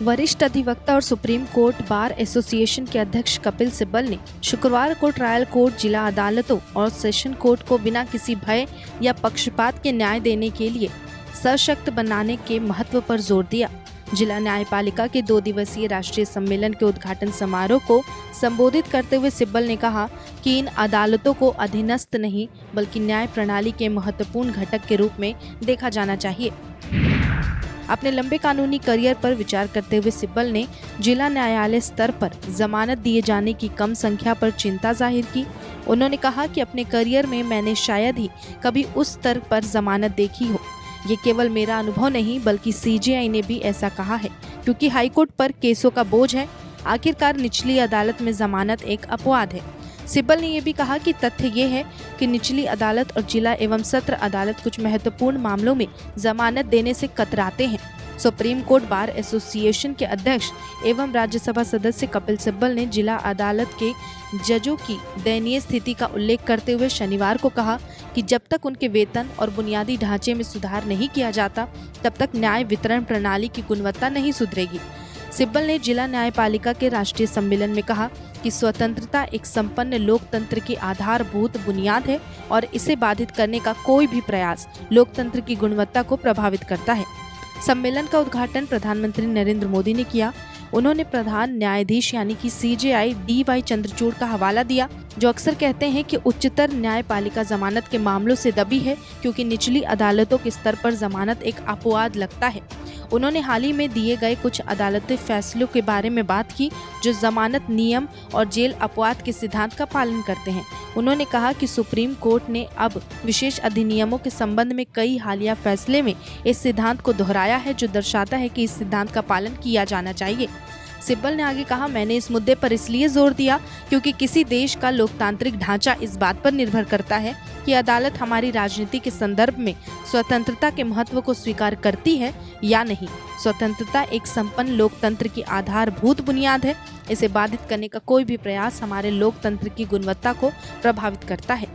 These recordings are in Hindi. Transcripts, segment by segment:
वरिष्ठ अधिवक्ता और सुप्रीम कोर्ट बार एसोसिएशन के अध्यक्ष कपिल सिब्बल ने शुक्रवार को ट्रायल कोर्ट, जिला अदालतों और सेशन कोर्ट को बिना किसी भय या पक्षपात के न्याय देने के लिए सशक्त बनाने के महत्व पर जोर दिया। जिला न्यायपालिका के 2 दिवसीय राष्ट्रीय सम्मेलन के उद्घाटन समारोह को संबोधित करते हुए सिब्बल ने कहा कि इन अदालतों को अधीनस्थ नहीं बल्कि न्याय प्रणाली के महत्वपूर्ण घटक के रूप में देखा जाना चाहिए। अपने लंबे कानूनी करियर पर विचार करते हुए सिब्बल ने जिला न्यायालय स्तर पर जमानत दिए जाने की कम संख्या पर चिंता जाहिर की। उन्होंने कहा कि अपने करियर में मैंने शायद ही कभी उस स्तर पर जमानत देखी हो। ये केवल मेरा अनुभव नहीं बल्कि सीजेआई ने भी ऐसा कहा है, क्योंकि हाईकोर्ट पर केसों का बोझ है। आखिरकार निचली अदालत में जमानत एक अपवाद है। सिब्बल ने यह भी कहा कि तथ्य ये है कि निचली अदालत और जिला एवं सत्र अदालत कुछ महत्वपूर्ण मामलों में जमानत देने से कतराते हैं। सुप्रीम कोर्ट बार एसोसिएशन के अध्यक्ष एवं राज्यसभा सदस्य कपिल सिब्बल ने जिला अदालत के जजों की दयनीय स्थिति का उल्लेख करते हुए शनिवार को कहा कि जब तक उनके वेतन और बुनियादी ढांचे में सुधार नहीं किया जाता, तब तक न्याय वितरण प्रणाली की गुणवत्ता नहीं सुधरेगी। सिब्बल ने जिला न्यायपालिका के राष्ट्रीय सम्मेलन में कहा कि स्वतंत्रता एक संपन्न लोकतंत्र की आधारभूत बुनियाद है और इसे बाधित करने का कोई भी प्रयास लोकतंत्र की गुणवत्ता को प्रभावित करता है। सम्मेलन का उद्घाटन प्रधानमंत्री नरेंद्र मोदी ने किया। उन्होंने प्रधान न्यायाधीश यानी कि सीजेआई DY चंद्रचूड़ का हवाला दिया, जो अक्सर कहते हैं कि उच्चतर न्यायपालिका जमानत के मामलों से दबी है क्योंकि निचली अदालतों के स्तर पर जमानत एक अपवाद लगता है। उन्होंने हाल ही में दिए गए कुछ अदालती फैसलों के बारे में बात की जो जमानत नियम और जेल अपवाद के सिद्धांत का पालन करते हैं। उन्होंने कहा कि सुप्रीम कोर्ट ने अब विशेष अधिनियमों के संबंध में कई हालिया फैसले में इस सिद्धांत को दोहराया है, जो दर्शाता है कि इस सिद्धांत का पालन किया जाना चाहिए। सिब्बल ने आगे कहा, मैंने इस मुद्दे पर इसलिए जोर दिया क्योंकि किसी देश का लोकतांत्रिक ढांचा इस बात पर निर्भर करता है कि अदालत हमारी राजनीति के संदर्भ में स्वतंत्रता के महत्व को स्वीकार करती है या नहीं। स्वतंत्रता एक संपन्न लोकतंत्र की आधारभूत बुनियाद है। इसे बाधित करने का कोई भी प्रयास हमारे लोकतंत्र की गुणवत्ता को प्रभावित करता है।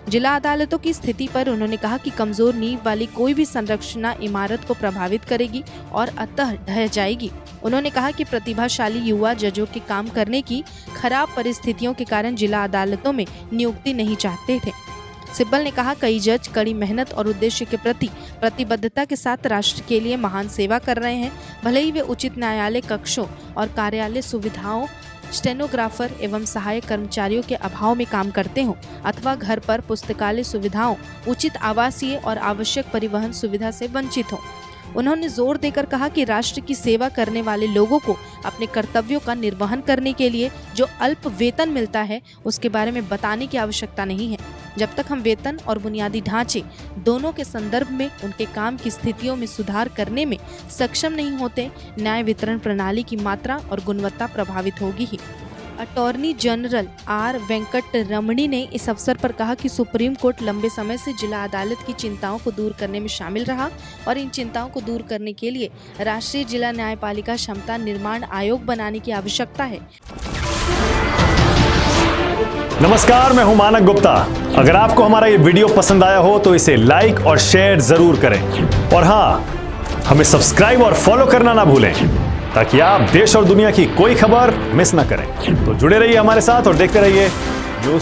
जिला अदालतों की स्थिति पर उन्होंने कहा कि कमजोर नींव वाली कोई भी संरचना इमारत को प्रभावित करेगी और अंततः ढह जाएगी। उन्होंने कहा कि प्रतिभाशाली युवा जजों के काम करने की खराब परिस्थितियों के कारण जिला अदालतों में नियुक्ति नहीं चाहते थे। सिब्बल ने कहा, कई जज कड़ी मेहनत और उद्देश्य के प्रति प्रतिबद्धता के साथ राष्ट्र के लिए महान सेवा कर रहे हैं, भले ही वे उचित न्यायालय कक्षों और कार्यालय सुविधाओं, स्टेनोग्राफर एवं सहायक कर्मचारियों के अभाव में काम करते हों अथवा घर पर पुस्तकालय सुविधाओं, उचित आवासीय और आवश्यक परिवहन सुविधा से वंचित हों। उन्होंने जोर देकर कहा कि राष्ट्र की सेवा करने वाले लोगों को अपने कर्तव्यों का निर्वहन करने के लिए जो अल्प वेतन मिलता है उसके बारे में बताने की आवश्यकता नहीं है। जब तक हम वेतन और बुनियादी ढांचे दोनों के संदर्भ में उनके काम की स्थितियों में सुधार करने में सक्षम नहीं होते, न्याय वितरण प्रणाली की मात्रा और गुणवत्ता प्रभावित होगी ही। अटॉर्नी जनरल R वेंकट रमणी ने इस अवसर पर कहा कि सुप्रीम कोर्ट लंबे समय से जिला अदालत की चिंताओं को दूर करने में शामिल रहा और इन चिंताओं को दूर करने के लिए राष्ट्रीय जिला न्यायपालिका क्षमता निर्माण आयोग बनाने की आवश्यकता है। नमस्कार, मैं हूं मानक गुप्ता। अगर आपको हमारा ये वीडियो पसंद आया हो तो इसे लाइक और शेयर जरूर करें और हाँ, हमें सब्सक्राइब और फॉलो करना ना भूलें ताकि आप देश और दुनिया की कोई खबर मिस ना करें। तो जुड़े रहिए हमारे साथ और देखते रहिए न्यूज़।